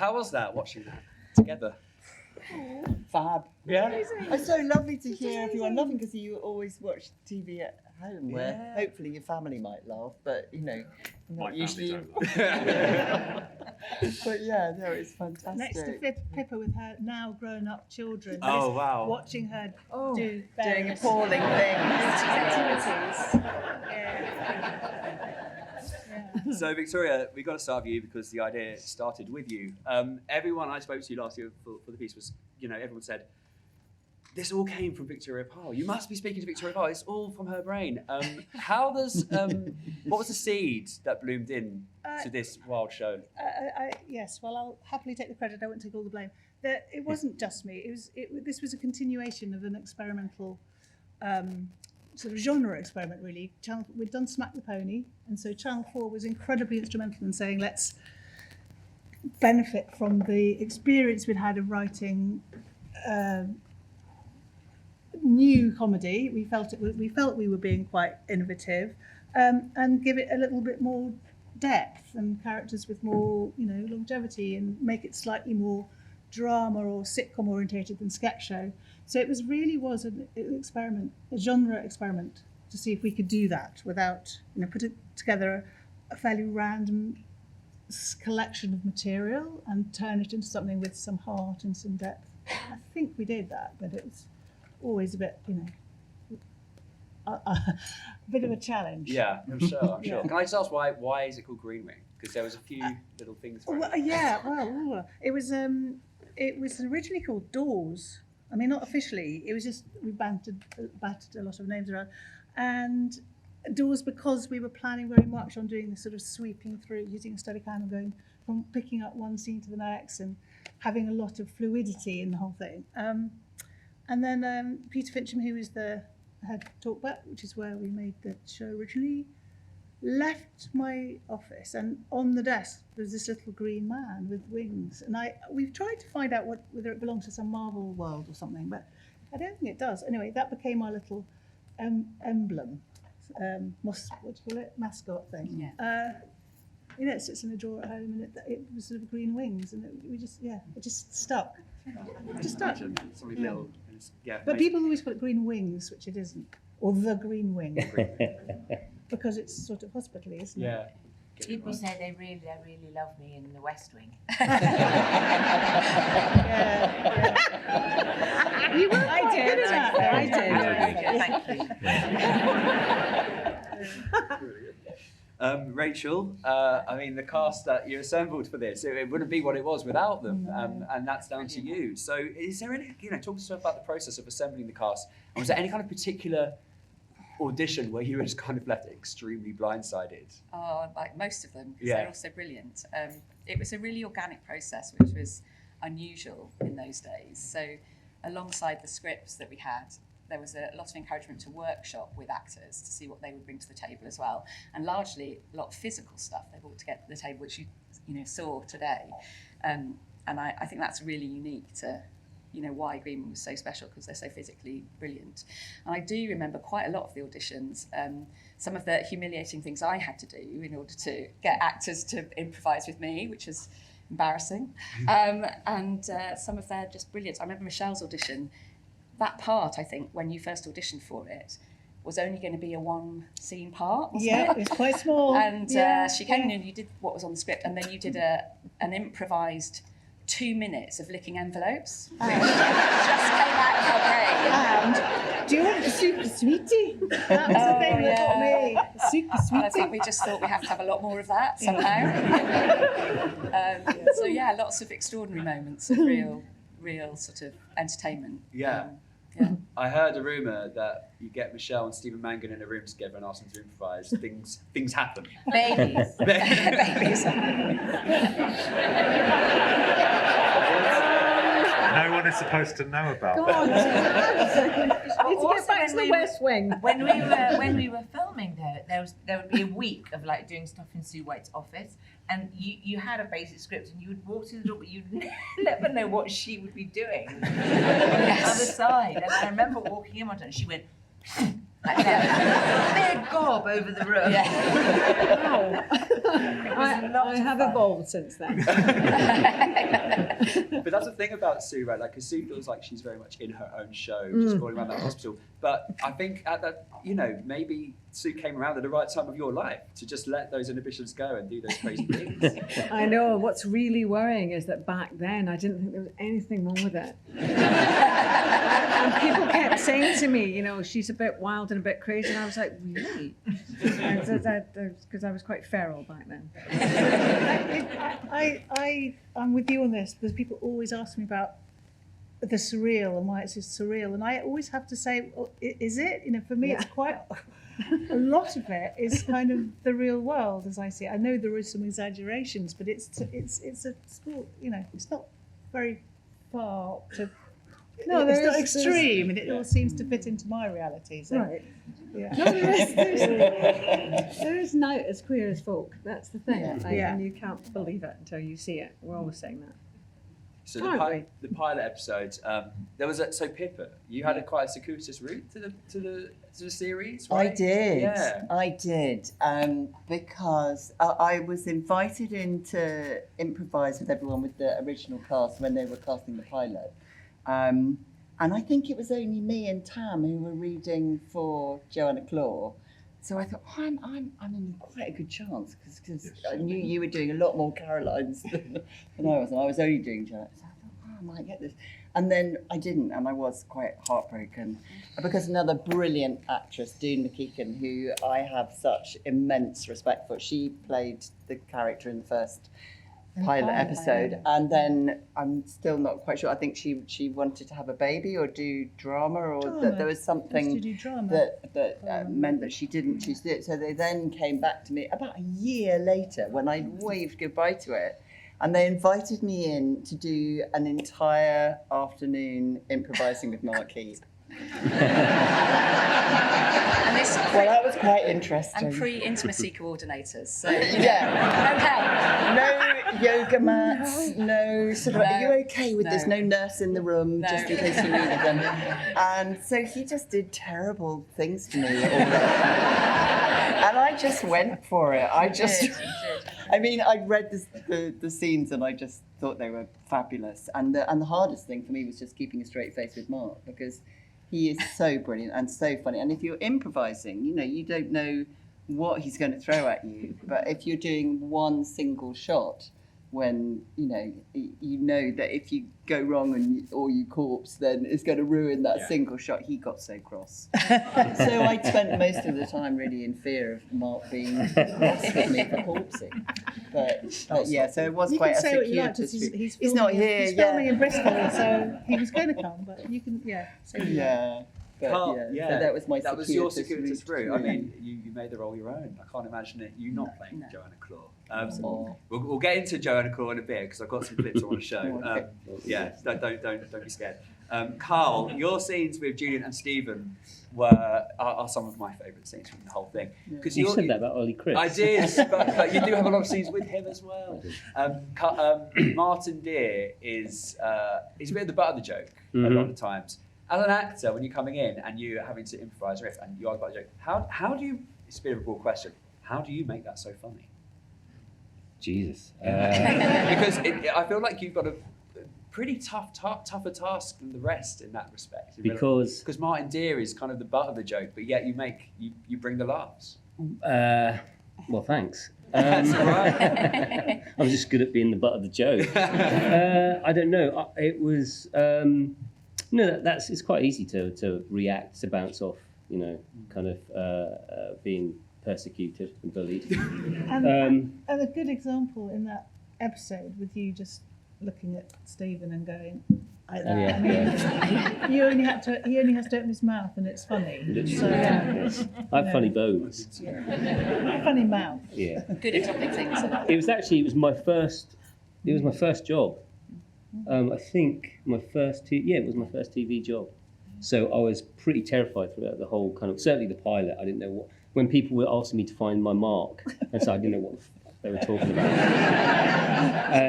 How was that, watching that together? Fab. Yeah? It's so lovely to hear everyone laughing, because you always watch TV at home where hopefully your family might laugh, but not usually. But yeah, no, it's fantastic. Next to Pippa with her now grown up children. Oh, just wow. watching her do doing various appalling things. activities. So Victoria, we got to start with you because the idea started with you. Everyone I spoke to last year for the piece was, everyone said, this all came from Victoria Parr. You must be speaking to Victoria Parr. It's all from her brain. What was the seed that bloomed in to this wild show? Yes, well, I'll happily take the credit. I won't take all the blame. It wasn't just me. This was a continuation of an experimental sort of genre experiment, really. We'd done Smack the Pony, and so Channel 4 was incredibly instrumental in saying, let's benefit from the experience we'd had of writing new comedy. We felt we were being quite innovative, and give it a little bit more depth and characters with more, longevity, and make it slightly more drama or sitcom orientated than sketch show. So it was an experiment, a genre experiment, to see if we could do that without, putting together a fairly random collection of material and turn it into something with some heart and some depth. I think we did that, but it was always a bit, a bit of a challenge. Yeah, I'm sure. Can I just ask why is it called Green Wing? Because there was a few little things. It was originally called Doors. I mean, not officially. It was just we batted a lot of names around, and Doors because we were planning very much on doing this sort of sweeping through, using a Steadicam and going from picking up one scene to the next and having a lot of fluidity in the whole thing. And then Peter Fincham, who is the head talkback, which is where we made the show originally, left my office, and on the desk was this little green man with wings. And we've tried to find out whether it belongs to some Marvel world or something, but I don't think it does. Anyway, that became our little emblem, what do you call it? Mascot thing. Yeah. It sits in a drawer at home, and it was sort of green wings, and it just stuck. It just stuck. Little, but people always call it green wings, which it isn't, or the green wing, because it's sort of hospital-y, isn't it? Yeah. People say they really love me in the West Wing. You were quite good at that. I did. Rachel, the cast that you assembled for this, it wouldn't be what it was without them, and that's down to you. So is there any, talk to us about the process of assembling the cast, and was there any kind of particular audition where you were just kind of left extremely blindsided? Like most of them, because they're all so brilliant. It was a really organic process, which was unusual in those days. So alongside the scripts that we had, there was a lot of encouragement to workshop with actors to see what they would bring to the table as well, and largely a lot of physical stuff they brought to get to the table, which you saw today. And I think that's really unique to why Green was so special, because they're so physically brilliant. And I do remember quite a lot of the auditions, some of the humiliating things I had to do in order to get actors to improvise with me, which was embarrassing, and some of their just brilliant. I remember Michelle's audition. That part, I think, when you first auditioned for it, was only going to be a one-scene part, wasn't it? Yeah, it's quite small. And she came in and you did what was on the script, and then you did an improvised 2 minutes of licking envelopes, which just came out of her brain. And do you want a super sweetie? That was the thing that got me. Super sweetie. And I think we just thought we have to have a lot more of that somehow. So yeah, lots of extraordinary moments of real sort of entertainment. Yeah. I heard a rumour that you get Michelle and Stephen Mangan in a room together and ask them to improvise. Things happen. Babies. Babies. No one is supposed to know about God, that. let's get back to the West Wing. When we were filming there would be a week of like doing stuff in Sue White's office, and you had a basic script, and you would walk through the door, but you'd never know what she would be doing on the other side. And I remember walking in one time, and she went like that, big gob over the room. Wow. I have evolved since then. But that's the thing about Sue, right? Like, because Sue feels like she's very much in her own show, just going around that hospital. But I think at that, maybe Sue came around at the right time of your life to just let those inhibitions go and do those crazy things. I know. What's really worrying is that back then I didn't think there was anything wrong with it. And people kept saying to me, she's a bit wild and a bit crazy, and I was like, really? Because I was quite feral back then. I'm with you on this because people always ask me about the surreal and why it's just surreal, and I always have to say, is it? For me, it's quite a lot of it is kind of the real world as I see it. I know there is some exaggerations, but it's a sport. It's not very far to. No, it's not extreme, and it all seems to fit into my reality. So. Right. Yeah. No, there is now as queer as folk. That's the thing. And you can't believe it until you see it. We're always saying that. So the pilot episode, there was Pippa, you had quite a circuitous route to the series, right? I did. Yeah. I did. Because I was invited in to improvise with everyone with the original cast when they were casting the pilot. And I think it was only me and Tam who were reading for Joanna Clore. So I thought, I'm in quite a good chance because I knew you were doing a lot more Carolines than I was, and I was only doing Joanna. So I thought, I might get this. And then I didn't, and I was quite heartbroken because another brilliant actress, Doone McKeegan, who I have such immense respect for, she played the character in the first pilot episode, and then I'm still not quite sure. I think she wanted to have a baby or do drama, or that there was something that meant that she didn't choose to do it. So they then came back to me about a year later when I waved goodbye to it, and they invited me in to do an entire afternoon improvising with Mark Heap. And this Well, that was quite interesting. and pre-intimacy coordinators. So Yeah. No yoga mats, no sort of, are you okay with this? No nurse in the room, just in case you needed them. And so he just did terrible things to me all the time. And I just went for it. I read the scenes and I just thought they were fabulous. And the hardest thing for me was just keeping a straight face with Mark, because he is so brilliant and so funny. And if you're improvising, you don't know what he's going to throw at you. But if you're doing one single shot, when you know that if you go wrong or you corpse, then it's going to ruin that single shot. He got so cross. So I spent most of the time really in fear of Mark being cross with me for corpsing. But yeah, so it was quite a circuitous route. He's not here. He's filming in Bristol, so he was going to come, but you can, Yeah. But, Carl, so that was my that was your circuitous route. Yeah. I mean, you made the role your own. I can't imagine you not playing Joanna Clore. We'll get into Joanna Clore in a bit because I've got some clips I want to show. Don't be scared. Carl, your scenes with Julian and Stephen are some of my favourite scenes from the whole thing. Because you said that about Ollie Chris. I did, but you do have a lot of scenes with him as well. Martin Deere he's a bit of the butt of the joke a lot of the times. As an actor, when you're coming in and you're having to improvise a riff and you are the butt of the joke, how do you? It's a bit of a broad question. How do you make that so funny? Jesus. Because I feel like you've got a pretty tougher task than the rest in that respect. Because Martin Deere is kind of the butt of the joke, but yet you bring the laughs. Well, thanks. That's all right. I was just good at being the butt of the joke. I don't know. It was it's quite easy to react, to bounce off. Kind of being persecuted and bullied. And a good example in that episode with you just looking at Stephen and going like that. Yeah, I mean, he only has to open his mouth and it's funny. So, I have funny bones. Funny mouth. Yeah. good at dropping things. It was my first job. I think it was my first TV job. So I was pretty terrified throughout the whole certainly the pilot. I didn't know when people were asking me to find my mark, and so I didn't know what they were talking about.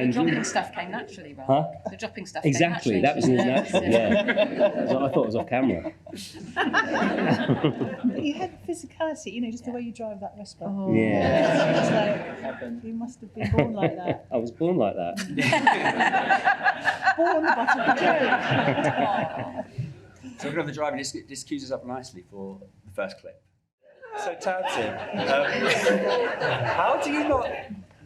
The dropping stuff came naturally, right? Huh? The dropping stuff Exactly, came that was natural, yeah. I thought it was off camera. But you had physicality, just the way you drive that Vespa. Oh. Yeah. It's like, you must have been born like that. I was born like that. ball on the bottom of the So we're going to have the driving. This cues us up nicely for the first clip. So Tamsin, how do you not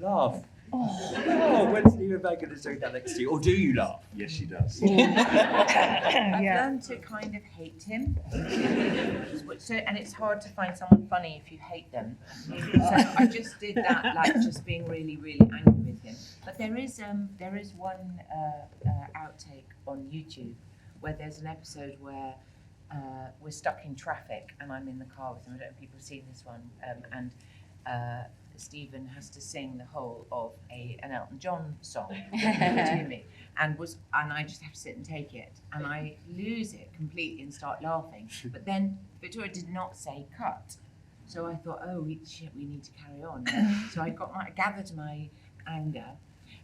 laugh? Oh, when Stephen Mangan is doing that next to you, or do you laugh? Yes, she does. I've learned to kind of hate him. And it's hard to find someone funny if you hate them. So I just did that, like just being really, really angry with him. But there is one outtake on YouTube where there's an episode where we're stuck in traffic and I'm in the car with him. I don't know if people have seen this one. And Stephen has to sing the whole of an Elton John song to me, and I just have to sit and take it, and I lose it completely and start laughing. But then Victoria did not say cut, so I thought, oh shit, we need to carry on. So I gathered my anger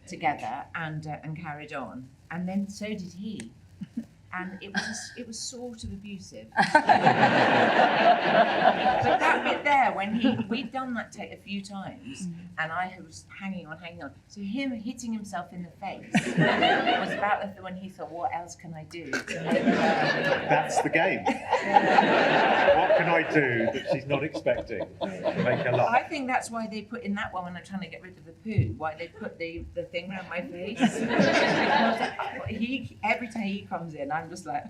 together and carried on, and then so did he. And it was sort of abusive. But that bit there, when we'd done that take a few times, and I was hanging on. So him hitting himself in the face was about when he thought, what else can I do? That's the game. What can I do that she's not expecting to make her laugh? I think that's why they put in that one when I'm trying to get rid of the poo, why they put the thing around my face. Because every time he comes in, I'm just like...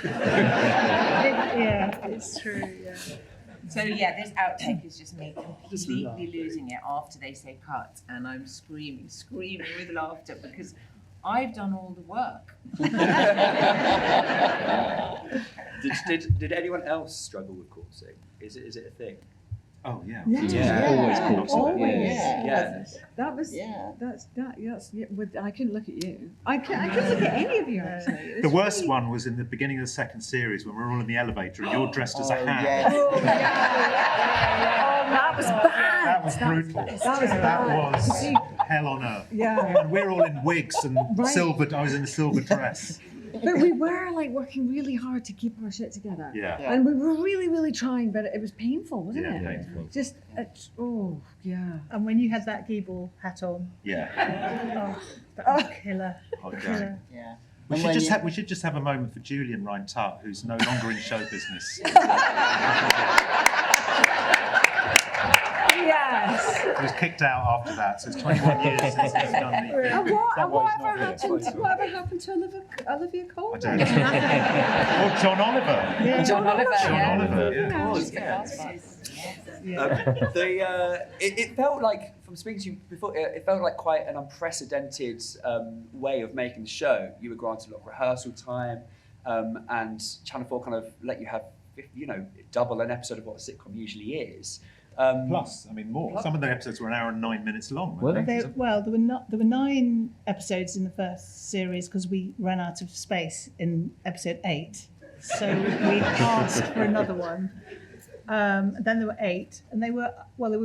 Yeah, it's true, yeah. So yeah, this outtake is just me completely losing it after they say cut, and I'm screaming with laughter because I've done all the work. Did anyone else struggle with corpsing? Is it a thing? Oh yeah. Always cool. Always. Yeah. That was. Yeah. That's. I couldn't look at you. I couldn't look at any of you actually. The worst one was in the beginning of the second series when we were all in the elevator and you're dressed as a hand. Yes. Oh, that was bad. That was brutal. That was hell on earth. Yeah. And we're all in wigs and silver. I was in a silver dress. But we were like working really hard to keep our shit together. Yeah. And we were really, really trying, but it was painful, wasn't it? Painful. Just, yeah. And when you had that Giebel hat on, Yeah. that was killer. Okay. Yeah. We And when should just have a moment for Julian Ryan-Tutt, who's no longer in show business. Yes. He was kicked out after that, so it's 21 years since he's done the. And whatever Whatever happened to Olivia Cole? I don't know. Or John Oliver. Yeah. John Oliver, John yeah. Oliver, yeah. It felt like, from speaking to you before, it felt like quite an unprecedented way of making the show. You were granted a lot of rehearsal time, and Channel 4 kind of let you have, double an episode of what a sitcom usually is. Plus, I mean, more. Some of the episodes were an hour and 9 minutes long. weren't they? There were 9 episodes in the first series because we ran out of space in episode 8. So we asked for another one. Then there were 8, and they were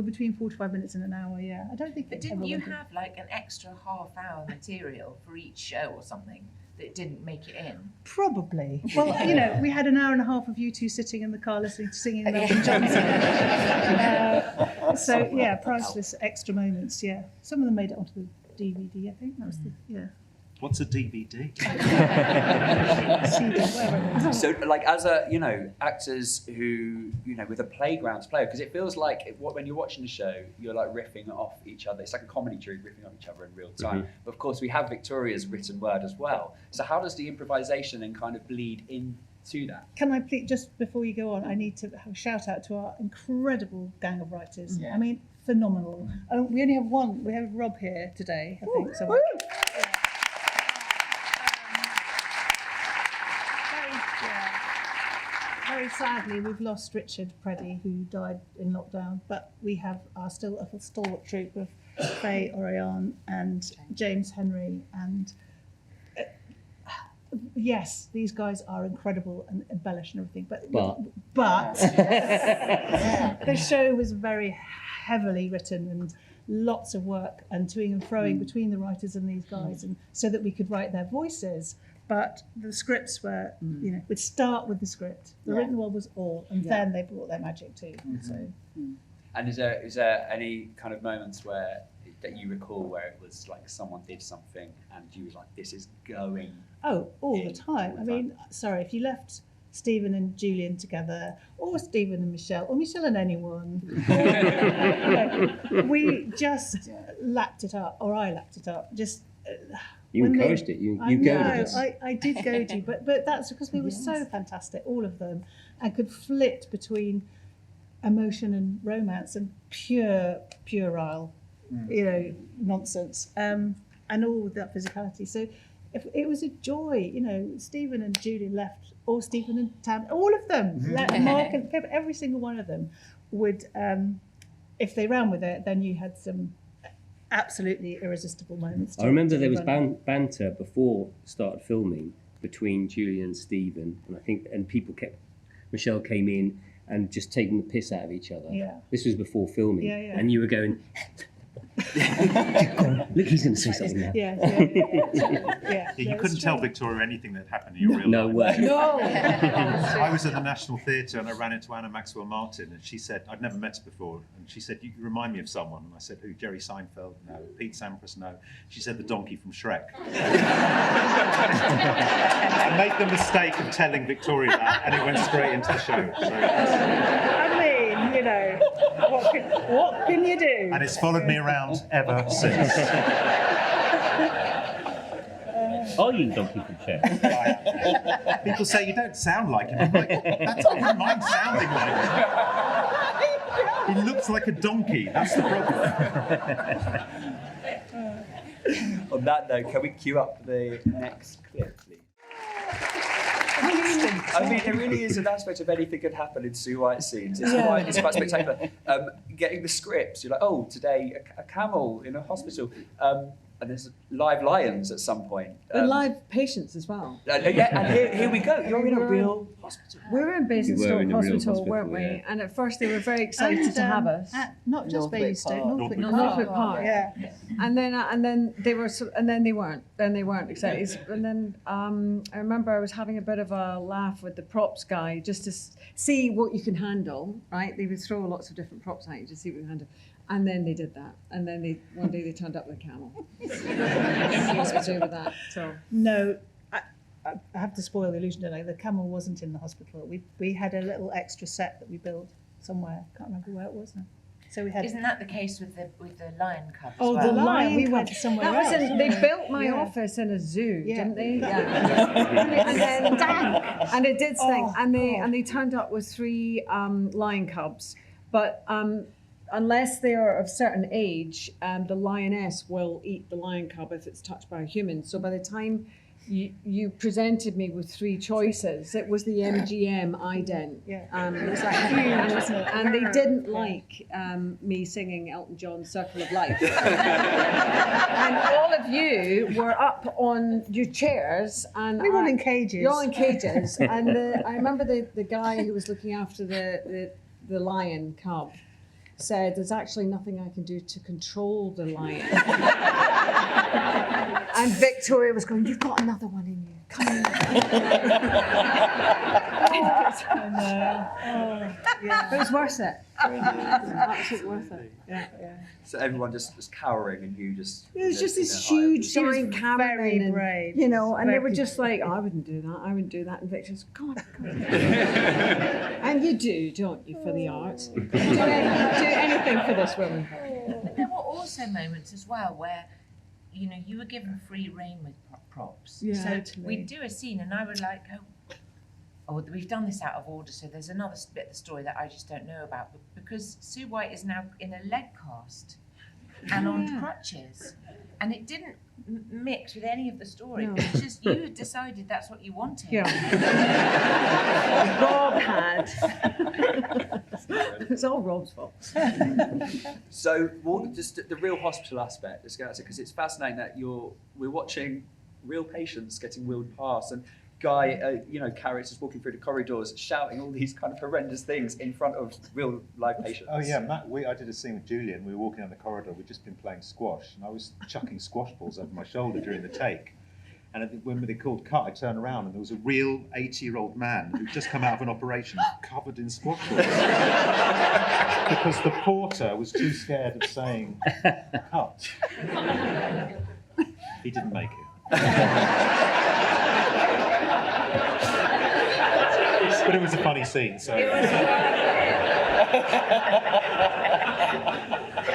between 45 minutes and an hour. Yeah, I don't think. But didn't you have like an extra half-hour material for each show or something that didn't make it in? Probably. Well, we had an hour and a half of you two sitting in the car listening to singing Elton Johnson. So yeah, priceless extra moments. Yeah, some of them made it onto the DVD. I think that was What's a DVD? CD, whatever. So, like, as actors who, with a playground to play, because it feels like when you're watching the show, you're like riffing off each other. It's like a comedy troupe riffing off each other in real time. Mm-hmm. But of course, we have Victoria's written word as well. So, how does the improvisation then kind of bleed into that? Can I please, just before you go on, I need to have a shout out to our incredible gang of writers. Yeah. I mean, phenomenal. We only have one. We have Rob here today, I think. So very sadly, we've lost Richard Preddy, who died in lockdown, but we have still a stalwart troupe of Faye Orion and James Henry, and yes, these guys are incredible and embellish and everything, but the show was very heavily written and lots of work and toing and froing between the writers and these guys, and so that we could write their voices. But the scripts were, we'd start with the script. The written one was all, and then they brought their magic too. So. And is there any kind of moments where that you recall where it was like someone did something and you was like, this is going? Oh, all the in time. all the I mean, sorry, if you left Stephen and Julian together, or Stephen and Michelle, or Michelle and anyone, we just lapped it up, or I lapped it up. Just You when encouraged it. You I goaded know, us. I did goad you, but that's because we were so fantastic, all of them, and could flit between emotion and romance and puerile, nonsense, and all that physicality. So if it was a joy, Stephen and Julian left, or Stephen and Tam, all of them, Mark and Pip, every single one of them would, if they ran with it, then you had some absolutely irresistible moments. I remember there was banter before started filming between Julian and Stephen, and Michelle came in and just taking the piss out of each other. Yeah. This was before filming, Yeah. and you were going, look, he's going to say something now. Yeah, You couldn't tell Victoria anything that happened in your real No life. way. No. I was at the National Theatre and I ran into Anna Maxwell Martin, and she said, I'd never met her before, and she said, you remind me of someone. And I said, who? Jerry Seinfeld? No. Pete Sampras? No. She said, the donkey from Shrek. I made the mistake of telling Victoria that, and it went straight into the show. So. I mean, what can you do? And it's followed me around ever since. Are you donkey from Shrek? People say you don't sound like him. I'm like, that's I don't mind sounding like him. He looks like a donkey. That's the problem. On that note, can we cue up the next clip, please? I mean, there really is an aspect of anything can happen in Sue White scenes. It's quite spectacular. Getting the scripts, you're like, oh, today a camel in a hospital. And there's live lions at some point. And live patients as well. And here we go. You're in a real hospital. We were in Basingstoke Hospital, weren't we? Yeah. And at first they were very excited to have us. Not just Northwick Basingstoke, Park. Northwick Northwick Park. Park. Yeah. And then they were, and then they weren't. Then they weren't excited. And then I remember I was having a bit of a laugh with the props guy just to see what you can handle. Right? They would throw lots of different props at you to see what you can handle. And then they did that. And then one day they turned up with a camel. What to do with that? So No, I have to spoil the illusion, don't I? The camel wasn't in the hospital. We had a little extra set that we built somewhere. Can't remember where it was now. So we had. Isn't that the case with the lion cub? Oh, as well? the lion. Lion We Cub. went somewhere that was else. they built my Yeah. office in a zoo, Yeah. didn't they? And it did stink. Oh, and God. they turned up with 3 lion cubs, but unless they are of a certain age, the lioness will eat the lion cub if it's touched by a human. So by the time you presented me with 3 choices, it was the MGM ident. Yeah. It was like huge, wasn't it? And they didn't like me singing Elton John's Circle of Life. And all of you were up on your chairs, and We were all in cages. You're all in cages, and I remember the guy who was looking after the lion cub said, "There's actually nothing I can do to control the lion." And Victoria was going, "You've got another one in you. Come on." But it was worth it. Absolutely worth it. Yeah. So everyone just cowering and you just... It was just this you know, huge She was giant very cameraman, and, brave. and they Very were just like, "I wouldn't do that. I wouldn't do that." And Victor's, "Come on." And you do, don't you, for the art? Do anything for this woman. But there were also moments as well where, you were given free rein with props. Yeah, so totally. we'd do a scene and I would like go, oh, we've done this out of order, so there's another bit of the story that I just don't know about. But because Sue White is now in a leg cast and on crutches, and it didn't mix with any of the story. No. It's just you had decided that's what you wanted. Yeah. Rob had. It's all Rob's fault. So just the real hospital aspect, let's get at it, because it's fascinating that we're watching real patients getting wheeled past, and characters walking through the corridors shouting all these kind of horrendous things in front of real live patients. Oh yeah, Matt, I did a scene with Julian. We were walking down the corridor. We'd just been playing squash, and I was chucking squash balls over my shoulder during the take. And when they called cut, I turned around and there was a real 80-year-old man who'd just come out of an operation covered in squash-balls. Because the porter was too scared of saying cut. He didn't make it. But it was a funny scene, so...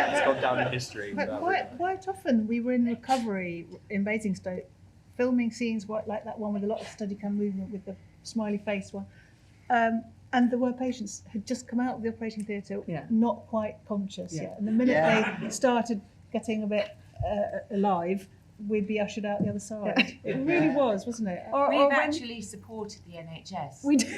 It's gone down in history. Quite often we were in recovery in Basingstoke, filming scenes like that one with a lot of Steadicam movement with the smiley face one. And there were patients who'd just come out of the operating theatre, not quite conscious yet. And the minute they started getting a bit alive, we'd be ushered out the other side. It really was, wasn't it? We've actually supported the NHS. We did.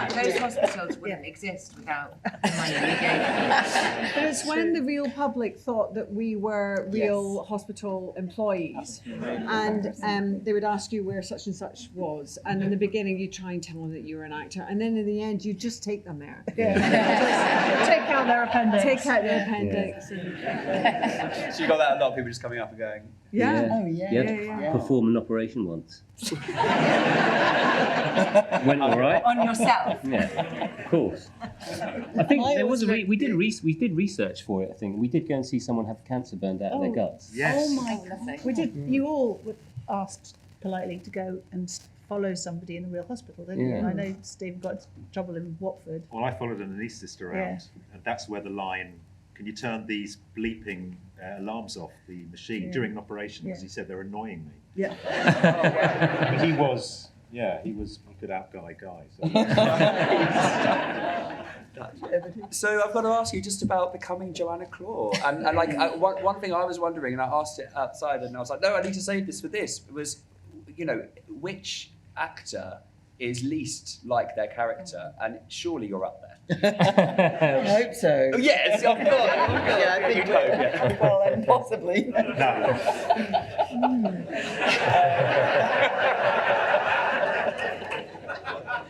Those hospitals wouldn't exist without the money we gave them. But it's when the real public thought that we were real hospital employees, and they would ask you where such and such was, and in the beginning you try and tell them that you were an actor, and then in the end you just take them there. Just take out their appendix. Take out their appendix. So you got that, a lot of people just coming up and going, Oh, You had to perform an operation once. Went all right. On yourself. Yeah, of course. I think there was we did research for it. I think we did go and see someone have cancer burned out of their guts. Yes. Oh my Lovely. We did. You all were asked politely to go and follow somebody in a real hospital, didn't you? Yeah. And I know Steve got into trouble in Watford. Well, I followed an anaesthetist around, and that's where the line, can you turn these bleeping alarms off the machine during an operation? Because he said they're annoying me. Yeah. But he was, he could out-guy guys. So I've got to ask you just about becoming Joanna Clore. And one thing I was wondering, and I asked it outside, and I was like, no, I need to save this for this, was, which actor is least like their character? And surely you're up there. I hope so. Oh, yes, of course. Yeah, I think well, and possibly. No.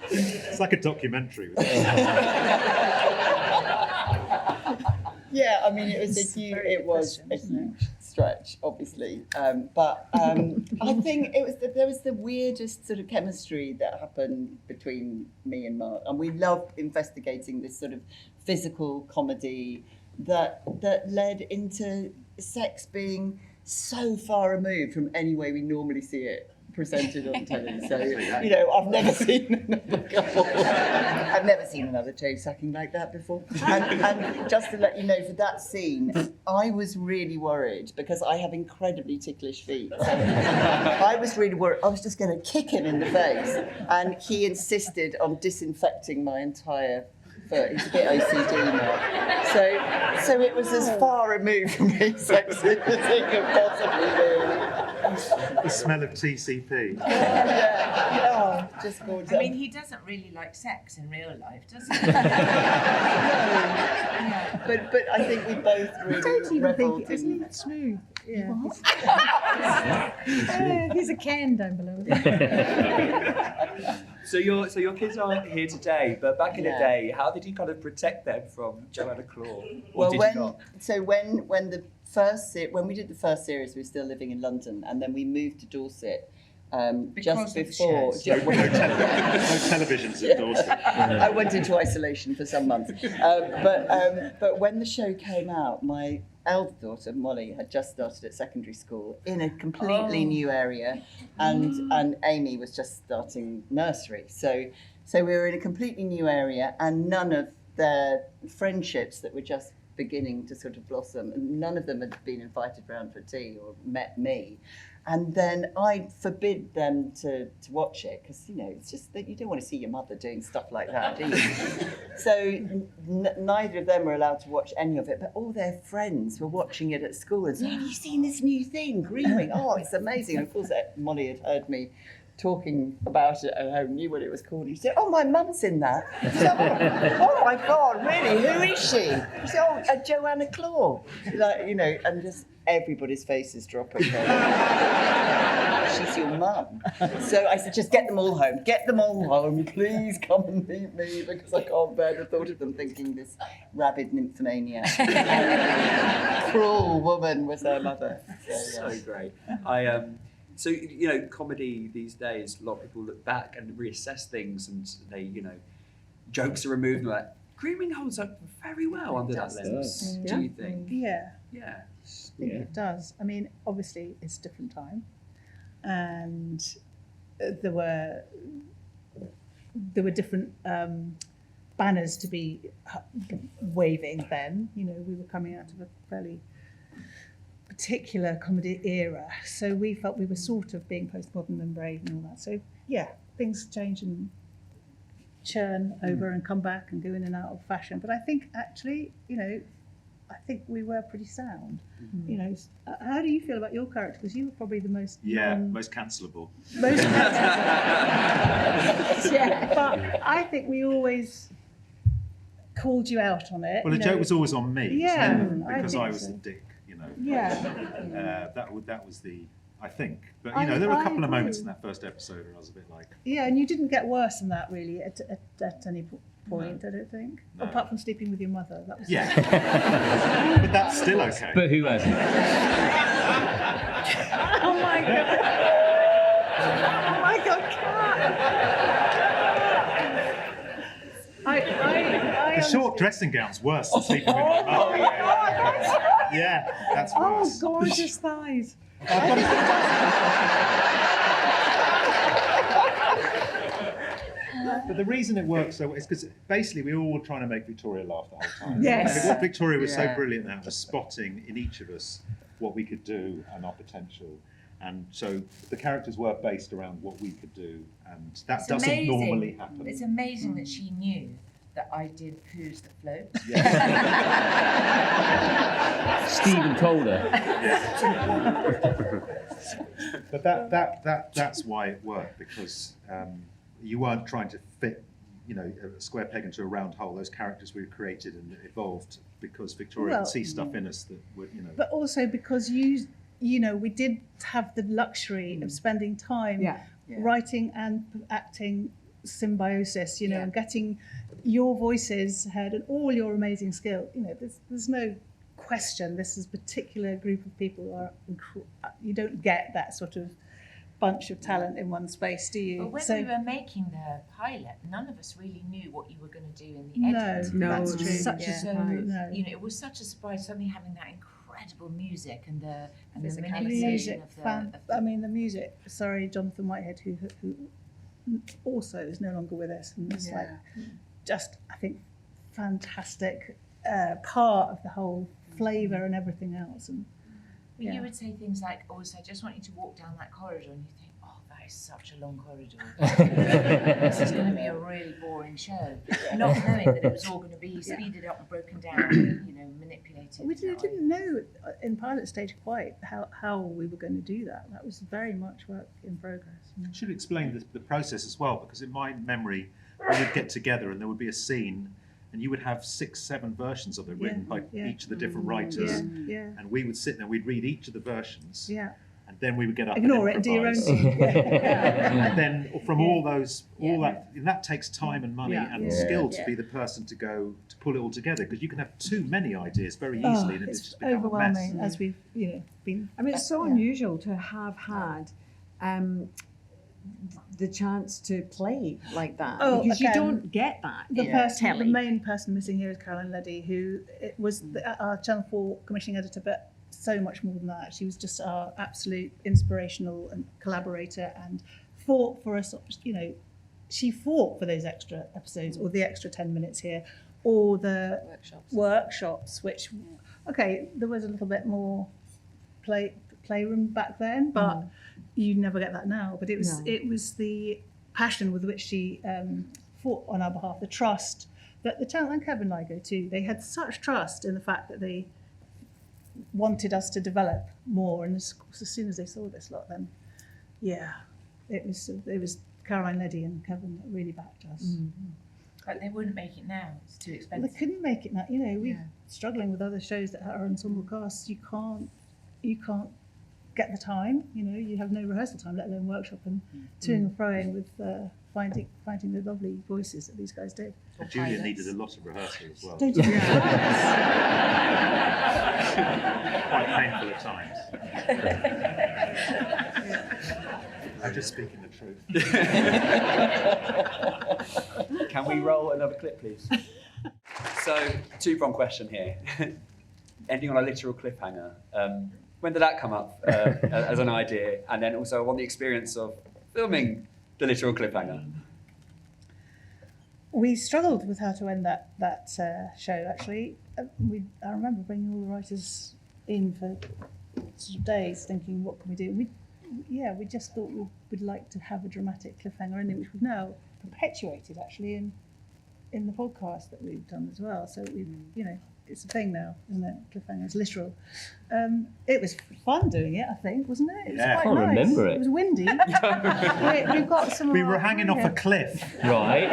It's like a documentary. Yeah, I mean, it was a huge stretch, obviously. But I think there was the weirdest sort of chemistry that happened between me and Mark, and we loved investigating this sort of physical comedy that led into sex being so far removed from any way we normally see it presented on telly. So, I've never seen another couple. I've never seen another toe sucking like that before. And just to let you know, for that scene, I was really worried because I have incredibly ticklish feet. So I was really worried. I was just going to kick him in the face. And he insisted on disinfecting my entire foot. He's a bit OCD now. So it was as far removed from being sexy as it could possibly be. The smell of TCP. Just gorgeous. I mean, he doesn't really like sex in real life, does he? But I think we both really reveled Isn't in. he smooth? Yeah. He's a Ken down below. So your kids are here today, but back in the day, how did you kind of protect them from Joanna Clore? Or did you not? When we did the first series, we were still living in London, and then we moved to Dorset. Just before. No televisions at Dorset. I went into isolation for some months. But when the show came out, my elder daughter, Molly, had just started at secondary school in a completely new area, and Amy was just starting nursery. So we were in a completely new area, and none of their friendships that were just beginning to sort of blossom, and none of them had been invited round for tea or met me. And then I forbid them to watch it because, it's just that you don't want to see your mother doing stuff like that, do you? So neither of them were allowed to watch any of it, but all their friends were watching it at school and said, have you seen this new thing, Greenwing? Oh, it's amazing. And of course, Molly had heard me talking about it at home, knew what it was called. He said, oh, my mum's in that. Said, oh my God, really? Who is she? She said, oh, Joanna Clore. And just everybody's faces dropping. She's your mum. So I said, just get them all home. Get them all home. Please come and meet me because I can't bear the thought of them thinking this rabid nymphomaniac, cruel woman was their mother. So great. So, you know, comedy these days, a lot of people look back and reassess things, and they, you know, jokes are removed and like, Creaming holds up very well under that lens, do you think? Yeah. Yeah. I think it does. I mean, obviously, it's a different time, and there were different banners to be waving then. You know, we were coming out of a fairly particular comedy era, so we felt we were sort of being postmodern and brave and all that. So yeah, things change and churn over and come back and go in and out of fashion. But I think actually, you know, I think we were pretty sound. You know, how do you feel about your character? Because you were probably the most most cancelable. most yeah. But I think we always called you out on it. Well, the joke was always on me, Yeah, wasn't it? Because I was so. the dick, you know. Yeah. That was the, I think. But, you know, there were a couple of moments in that first episode where I was a bit like... Yeah, and you didn't get worse than that really at any point, I don't think. No. Apart from sleeping with your mother. That was Yeah. But that's still okay. But who hasn't? Oh my god! Oh my god, Kat! The short dressing gown's worse than sleeping with my mum. Yeah, that's Oh, worse. gorgeous thighs. But the reason it works so is because basically we all were trying to make Victoria laugh the whole time. Yes. What Victoria was so Yeah. brilliant at was spotting in each of us what we could do and our potential. And so the characters were based around what we could do, and that It's doesn't amazing. normally happen. It's amazing that she knew that I did Who's the Float. Stephen told her. But that's why it worked, because you weren't trying to fit, you know, a square peg into a round hole. Those characters we created and evolved because Victoria could see stuff in us that would, you know. But also because you know, we did have the luxury of spending time writing and acting symbiosis, you know, and getting your voices heard and all your amazing skill. You know, there's no question this is a particular group of people are you don't get that sort of bunch of talent in one space, do you? But when we were making the pilot, none of us really knew what you were going to do in the edit. No, that's it was true. such a surprise. No. You know, it was such a surprise suddenly having that incredible music and the Physicality. manipulation of the. I mean, the music. Sorry, Jonathan Whitehead, who also is no longer with us, and it's like just, I think, fantastic part of the whole flavour and everything else. And But you would say things like, "Oh, so I just want you to walk down that corridor," and you think, "Oh, that is such a long corridor. This is going to be a really boring show." Not knowing that it was all going to be speeded up and broken down, you know, manipulated. we didn't know in pilot stage quite how we were going to do that. That was very much work in progress. I should explain the process as well, because in my memory, we would get together and there would be a scene, and you would have 6-7 versions of it written by each of the different writers, and we would sit there, we'd read each of the versions, and then we would get up Ignore and it, do your own improvise. thing. And then from all that takes time and money and skill to be the person to pull it all together, because you can have too many ideas very easily, and it's just become a mess. overwhelming as we've been. I mean, it's so unusual to have had the chance to play like that, because you don't get that. The main person missing here is Caroline Leddy, who was our Channel 4 commissioning editor, but so much more than that. She was just our absolute inspirational and collaborator, and fought for us. You know, she fought for those extra episodes, or the extra 10 minutes here, or the workshops. Which, there was a little bit more playroom back then, but you never get that now. But it was the passion with which she fought on our behalf, the trust that the talent and Kevin Ligo too. They had such trust in the fact that they wanted us to develop more, and of course, as soon as they saw this lot, then it was Caroline Leddy and Kevin that really backed us. But they wouldn't make it now. It's too They expensive. couldn't make it now. You know, we're struggling with other shows that are ensemble casts. You can't get the time. You know, you have no rehearsal time, let alone workshop and toing and froing with finding the lovely voices that these guys did. And Julia needed a lot of rehearsal as well. Don't you? Quite painful at times. I'm just speaking the truth. Can we roll another clip, please? So, two-pronged question here. Ending on a literal cliffhanger. When did that come up as an idea? And then also, I want the experience of filming the literal cliffhanger. We struggled with how to end that show, actually. I remember bringing all the writers in for sort of days, thinking, what can we do? We just thought we would like to have a dramatic cliffhanger ending, which we've now perpetuated, actually, in the podcast that we've done as well. So it's a thing now, isn't it? Cliffhanger's literal. It was fun doing it, I think, wasn't it? It was I quite can't nice. remember it. It was windy. We've got some. We were hanging off a cliff Right.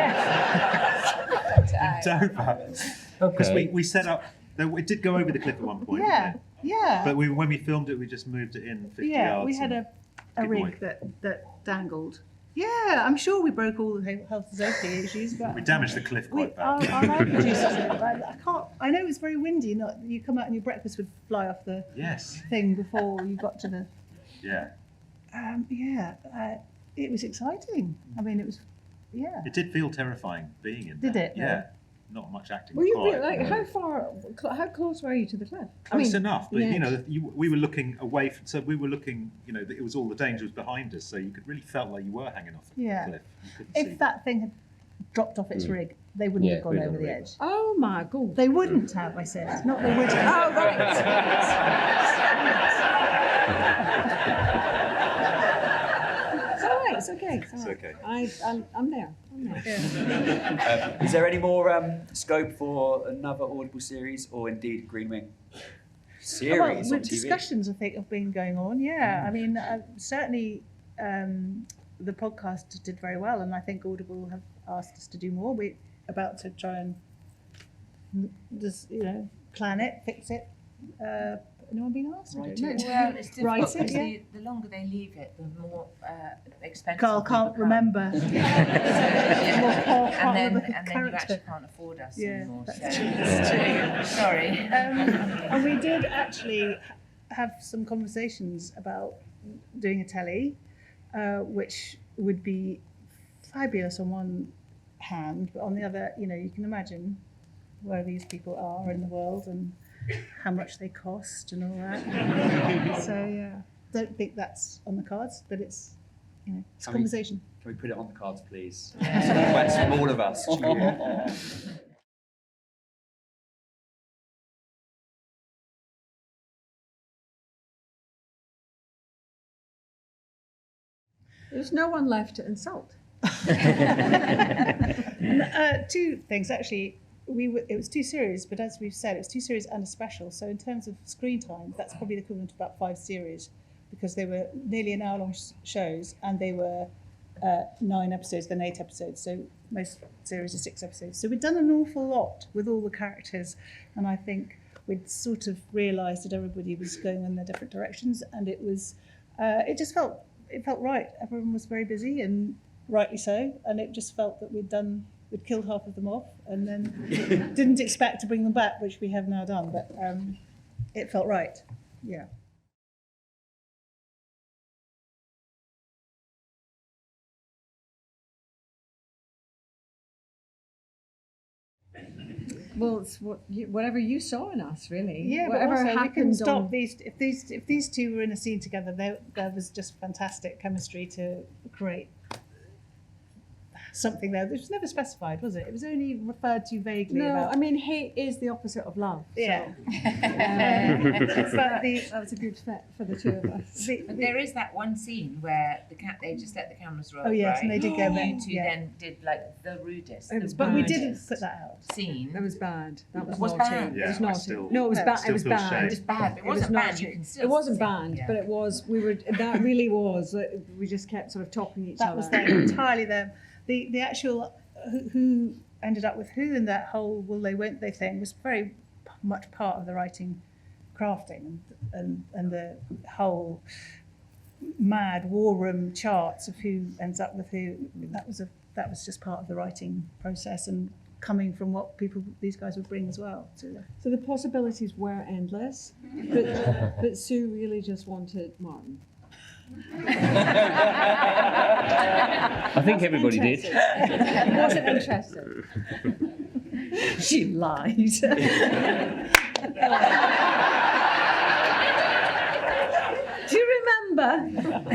in Dover. Because we set up, it did go over the cliff at one point. Yeah, didn't it? yeah. But when we filmed it, we just moved it in 50 yards. Yeah, we had and a give away. rig that dangled. Yeah, I'm sure we broke all the health and safety issues, but We damaged the cliff quite our badly. line producers. I can't. I know it was very windy. You come out and your breakfast would fly off the Yes. thing before you got to the. Yeah. It was exciting. I mean, it was. Yeah. It did feel terrifying being in there. Did it? Yeah. Not much acting Were you required. how close were you to the cliff? Close enough, but yeah. we were looking away from. So we were looking. It was all the danger was behind us, so you could really felt like you were hanging off a Yeah. cliff. You couldn't see. If that thing had dropped off its rig, they wouldn't have gone we'd over have the rig. edge. Oh my god. They wouldn't have. I said, not they would have. Oh right. It's okay. It's okay. I'm there. Is there any more scope for another Audible series, or indeed Green Wing series Well, on with TV? discussions, I think, have been going on. Yeah, I mean, certainly the podcast did very well, and I think Audible have asked us to do more. We're about to try and just plan it, fix it. Anyone been asked? I don't know. Well, it's difficult Write it, because yeah. the longer they leave it, the more expensive. Carl they can't become. remember. Yeah. More Carl can't And then remember the you character. actually can't afford us Yeah, anymore. that's So. true. That's true. Sorry. And we did actually have some conversations about doing a telly, which would be fabulous on one hand, but on the other, you can imagine where these people are in the world and how much they cost and all that. So yeah, don't think that's on the cards, but it's it's a conversation. Can we put it on the cards, please? It's a request from all of us to you. There's no one left to insult. Two things actually. It was 2 series, but as we've said, it was 2 series and a special. So in terms of screen time, that's probably the equivalent of about 5 series, because they were nearly an hour-long shows, and they were 9 episodes, then 8 episodes. So most series are 6 episodes. So we'd done an awful lot with all the characters, and I think we'd sort of realised that everybody was going in their different directions, and it was, it felt right. Everyone was very busy, and rightly so, and it just felt that we'd killed half of them off, and then didn't expect to bring them back, which we have now done, but it felt right. Yeah. Well, it's whatever you saw in us, really. Yeah, whatever but also we happened couldn't stop on- these. If these two were in a scene together, there was just fantastic chemistry to create something there. It was never specified, was it? It was only referred to vaguely. No, about, I mean, hate is the opposite of love. yeah. So, But that was a good fit for the two of us. But there is that one scene where they just let the cameras roll. Oh, yes, right? and they did go back, You two yeah. then did like the rudest. It was the but we bad. didn't rudest put that out. scene. That was bad. That was Was naughty. bad. Yeah, It was I naughty. still- No, it was bad. still It was feel bad. shame. It was bad. But it was wasn't bad. naughty. You can still. It wasn't see. bad, Yeah. but it was. That really was. We just kept sort of topping each That other. was them, entirely them. The actual who ended up with who and that whole will they won't they thing was very much part of the writing crafting and the whole mad war room charts of who ends up with who. That was just part of the writing process and coming from what these guys would bring as well. So the possibilities were endless, but Sue really just wanted Martin. think everybody did. Wasn't interested. She lied. Do you remember?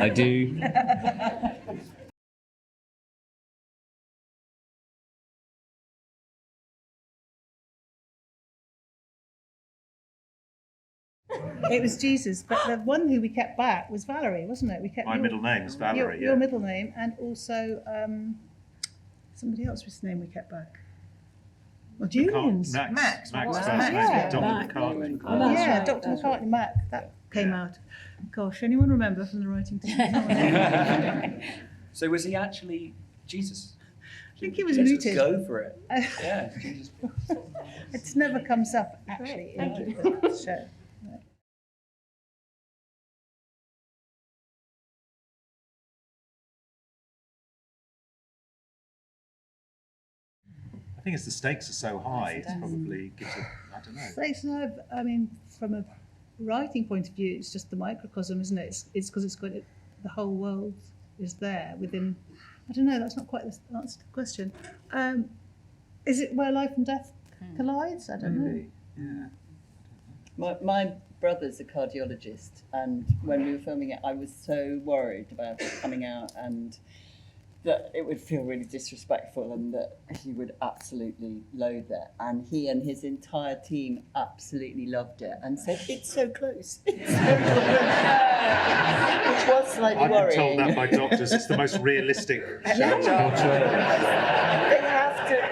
I do. It was Jesus, but the one who we kept back was Valerie, wasn't it? We kept My middle name is Valerie. your middle name, and also somebody else's name we kept back. Well, Julian's. Max What's first Max? name, Yeah. Dr. Mac. McCartney. Oh, that's Yeah, right, Dr. that's McCartney Mac. That came Yeah. out. Gosh, anyone remember from the writing team? So was he actually Jesus? I think he was Let's muted. Go for it. Yeah, Jesus. It never comes up actually in the show. I think it's the stakes are so high, it's probably gives it, I don't know. Stakes Nerve, I mean, from a writing point of view, it's just the microcosm, isn't it? It's because it's got it, the whole world is there within. I don't know. That's not quite the answer to the question. Is it where life and death collides? I don't know. Yeah. My brother's a cardiologist, and when we were filming it, I was so worried about it coming out and that it would feel really disrespectful and that he would absolutely loathe it. And he and his entire team absolutely loved it and said, "It's so close." It's so close. Which was slightly I've worrying. been told that by doctors. It's the most realistic show portrayal.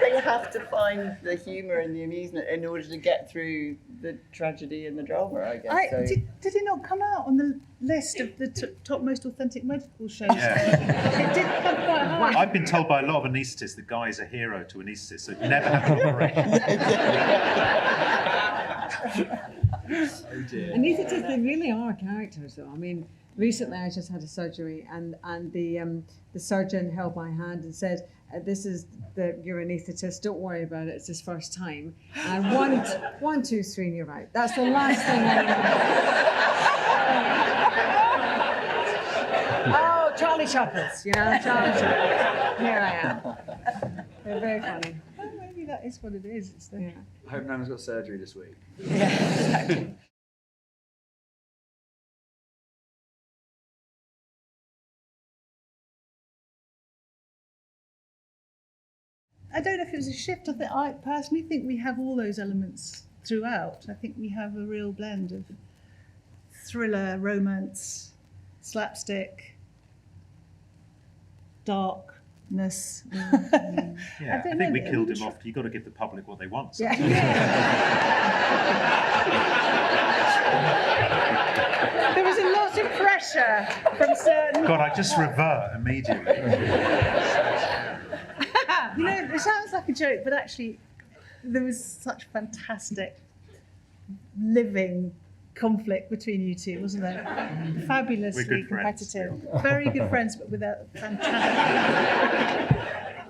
They have to find the humour and the amusement in order to get through the tragedy and the drama, I guess. So. Did it not come out on the list of the top most authentic medical shows? Yeah. It did come quite high. I've been told by a lot of anaesthetists that Guy is a hero to anaesthetists, so never have an operation. Oh dear. Anaesthetists, they really are characters, though. I mean, recently I just had a surgery, and the surgeon held my hand and said, "This is your anaesthetist. Don't worry about it. It's his first time." And 1, 2, 3, and you're out. That's the last thing I remember. Oh, Charlie Chuckles, Charlie Chuckles. Here I am. They're very funny. Oh, maybe that is what it is. It's the, Yeah. I hope no one's got surgery this week. I don't know if it was a shift. I personally think we have all those elements throughout. I think we have a real blend of thriller, romance, slapstick, darkness. Yeah, I think we know. killed him off. You've got to give the public what they want. So. Yeah. There was a lot of pressure from certain. God, I just revert immediately. You know, it sounds like a joke, but actually, there was such fantastic living conflict between you two, wasn't there? Fabulously We're good friends. competitive, very good friends, but with a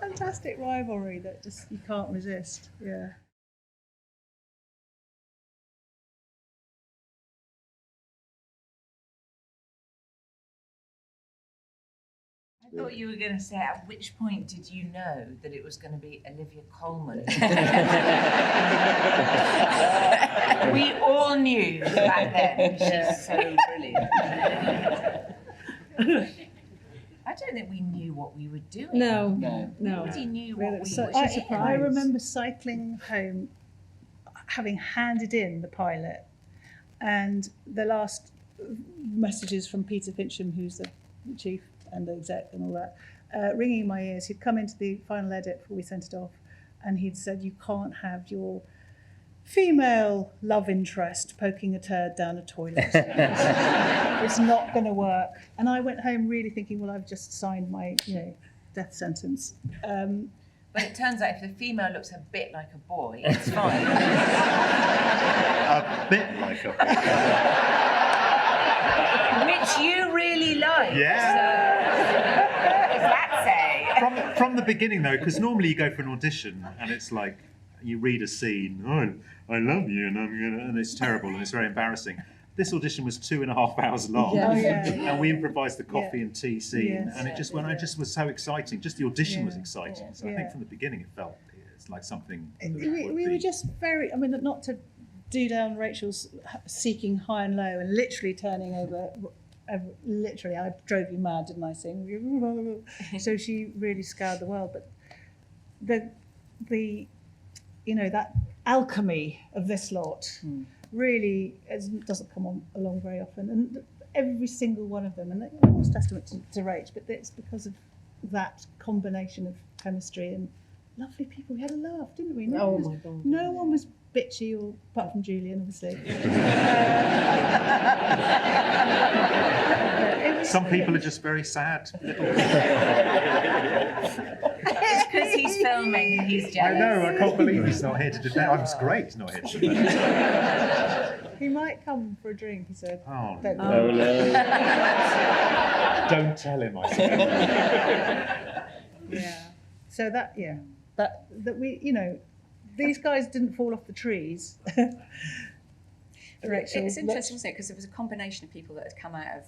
fantastic rivalry that just you can't resist. Yeah. I thought you were going to say, at which point did you know that it was going to be Olivia Colman? We all knew back then. She's so brilliant. I don't think we knew what we were doing. No. Nobody knew what we So were I doing. remember cycling home, having handed in the pilot, and the last messages from Peter Fincham, who's the chief and the exec and all that, ringing in my ears. He'd come into the final edit before we sent it off, and he'd said, "You can't have your female love interest poking a turd down a toilet. It's not going to work." And I went home really thinking, well, I've just signed my, death sentence. But it turns out if the female looks a bit like a boy, it's fine. A bit like a Which you really like. Yeah. So, what does that say? From the beginning, though, because normally you go for an audition and it's like, you read a scene, "Oh, I love you," and it's terrible and it's very embarrassing. This audition was 2.5 hours long, Yeah. Oh, yeah. and we improvised the coffee Yeah. and tea scene, Yes. and it just was so exciting. Just the audition was Yeah. exciting. So I Yeah. think from the beginning it felt it's like something. that We would were be- just very, I mean, not to do down Rachel's seeking high and low and literally turning over. Literally, I drove you mad, didn't I? Saying, so she really scoured the world. But the that alchemy of this lot really doesn't come along very often. And every single one of them, and of course, testament to Rach, but it's because of that combination of chemistry and lovely people. We had a laugh, didn't we? Oh my God. No one was bitchy, or apart from Julian, obviously. Some people are just very sad. It's because he's filming and he's I jealous. know. I can't believe he's not here to do that. It's great. He's not here to do that. He might come for a drink, he said. Oh, Don't no. Oh no. Don't tell him. I said. Yeah. So that we, these guys didn't fall off the trees. Rachel, It's interesting, wasn't it? Because there was a combination of people that had come out of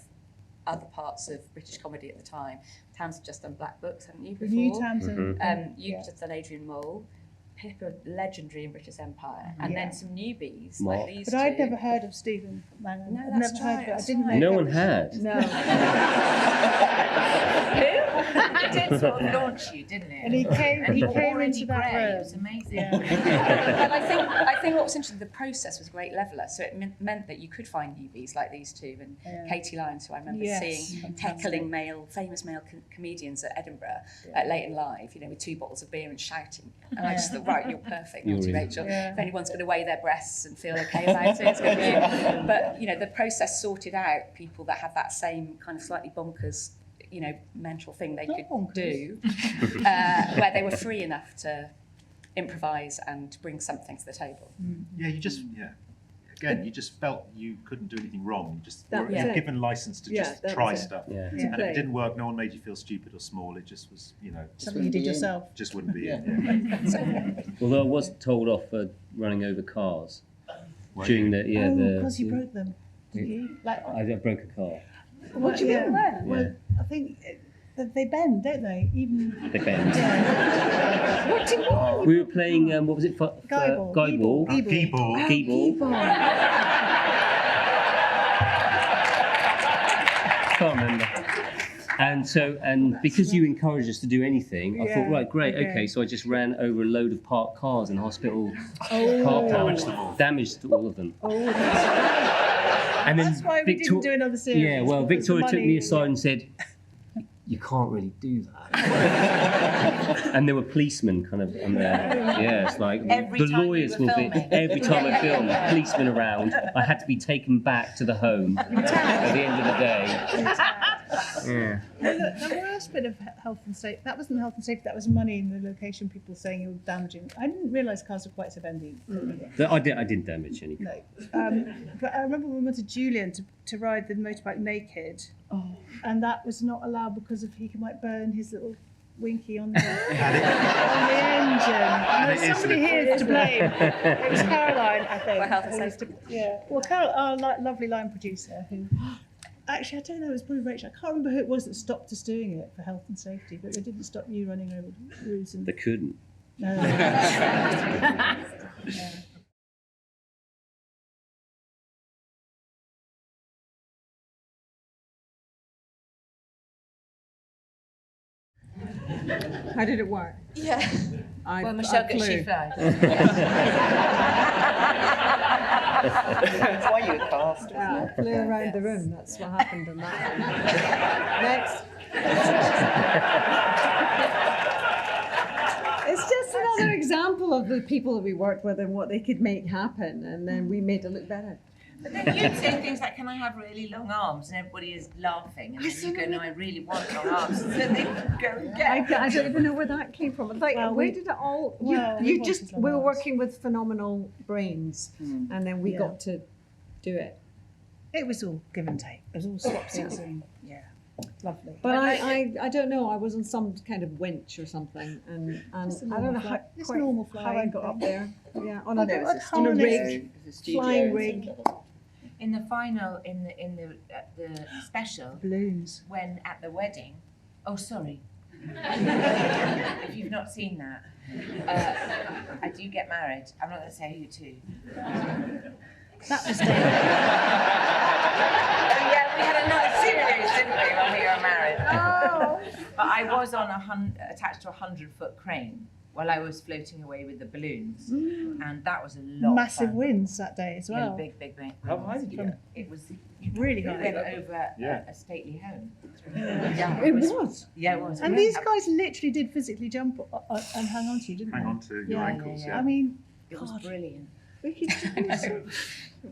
other parts of British comedy at the time. Tam's just done Black Books, haven't you, before? New Tamsin. You've Yeah. just done Adrian Mole. Pip are legendary in British Empire. And Yeah. then some newbies Mark. like these But two. I'd never heard of Stephen Mangan. No, I'd that's never right, heard of it. I that's didn't right. know. No one had. No. It did sort of launch you, didn't it? And he came already into that grey, room. It was amazing. Yeah. But I think what was interesting, the process was a great leveller. So it meant that you could find newbies like these two, and Katie Lyons, who I remember Yes, seeing fantastic. heckling famous male comedians at Edinburgh at Late and Live, with 2 bottles of beer and shouting. And I just thought, right, you're perfect, You're aren't you, in. Rachel? Yeah. If anyone's going to weigh their breasts and feel okay about it, it's going to be you. But the process sorted out people that had that same kind of slightly bonkers, mental thing they Not could bonkers. do, where they were free enough to improvise and bring something to the table. Yeah, you just felt you couldn't do anything wrong. You just That were was it. given license to Yeah, just that try was it. stuff. Yeah. And if play. it didn't work, no one made you feel stupid or small. It just was, Something you did yourself. just wouldn't be Yeah. it. Although I was told off for running over cars Were during you? the Because you broke them. Did you? Like, I broke a car. what do you mean? Yeah. Well, I think they bend, don't they? Even. They bent. Yeah. What do you mean? We were playing. What was it? Guy ball. Guy ball. Geeball. Geeball. Can't remember. And because you encouraged us to do anything, I Yeah, thought, right, great, okay. okay. So I just ran over a load of parked cars in hospital Oh. car park. Damaged them all. Damaged all of them. Oh, that's And then That's why we didn't do another series. Yeah, well, because the Victoria took me money- aside and said, "You can't really do that." And there were policemen kind of on there. Yeah, it's like Every the time you lawyers were will be filming. every time I film, policemen around. I had to be taken back to the home at the end of the day. Yeah. Well, look, the worst bit of health and safety, that wasn't health and safety, that was money in the location, people saying you were damaging. I didn't realise cars were quite so bendy. I didn't damage any. No. But I remember we went to Julian to ride the motorbike naked, and that was not allowed because of he might burn his little winky on the engine. And it is somebody the- here is to blame. It was Caroline, I think. For health and who was safety. Yeah. Well, Carol, our lovely line producer, who actually I don't know, it was probably Rachel. I can't remember who it was that stopped us doing it for health and safety, but they didn't stop you running over roofs and They couldn't. no. Yeah. How did it work? Yeah. Well, Michelle, she flew. flies. That's why you were cast, wasn't Yeah, it? flew around the room. That's what happened in that one. Next. It's just another example of the people that we worked with and what they could make happen, and then we made it look better. But then you'd say things like, "Can I have really long arms?" And everybody is laughing, and then you go, "No, I really want long arms." So they go and get. I don't even know where that came from. It's like, Well, where we- did it all? well, we you wanted just long we were arms. working with phenomenal brains, and then we Yeah. got to do it. It was all give and take. It was all swapsies and yeah, lovely. But I I don't know. I was on some kind of winch or something, and Just a I don't know normal how, fly- just quite normal how I flying got up thing. there. Yeah, on Oh, a, no, it was a on a studio. rig. It was a studio. flying rig. In the final, in the special, Balloons. when at the wedding. Oh, sorry. If you've not seen that, I do get married. I'm not going to say who to. That was David. Yeah, we had another series, didn't we, when we were married? Oh. But I was on attached to a 100-foot crane while I was floating away with the balloons, and that was a lot. Massive of fun. winds that day as well. Yeah, big wins. How high did you get? It was Really it high. went over Yeah. a stately home. Yeah, it was. Yeah, it was. And these guys literally did physically jump and hang on to you, didn't Hang they? on to your ankles, yeah. I mean, It was God, brilliant. we could do so.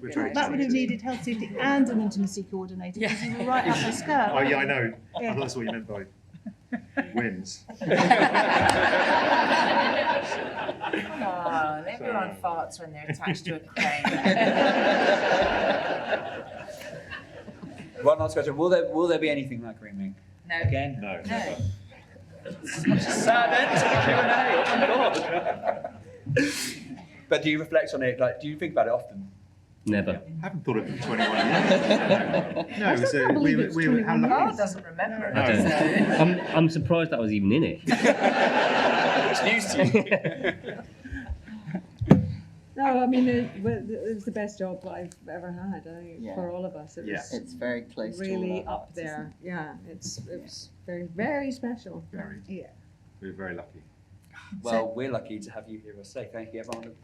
We're very That would have excited. needed health safety and an intimacy coordinator because you were right up the skirt. Oh, yeah, I know. Yeah. I thought that's what you meant by wins. Oh, everyone farts when they're attached to a crane. One last question. Will there be anything like Green No. again? No. No. Sad end to the Q&A. Oh my God. But do you reflect on it? Like, do you think about it often? Never. I haven't thought of it for 21 years. No, it was can't believe it's we were how 21 lucky. Carl doesn't remember No. it. I'm surprised that was even in it. It's news to you. No, I mean, it was the best job I've ever had. Yeah. For all of us. It Yeah. was It's very close to really all our up hearts, there. Yeah, it was very, very special. Very. Yeah. We were very lucky. Well, we're lucky to have you here. I'll say thank you, everyone.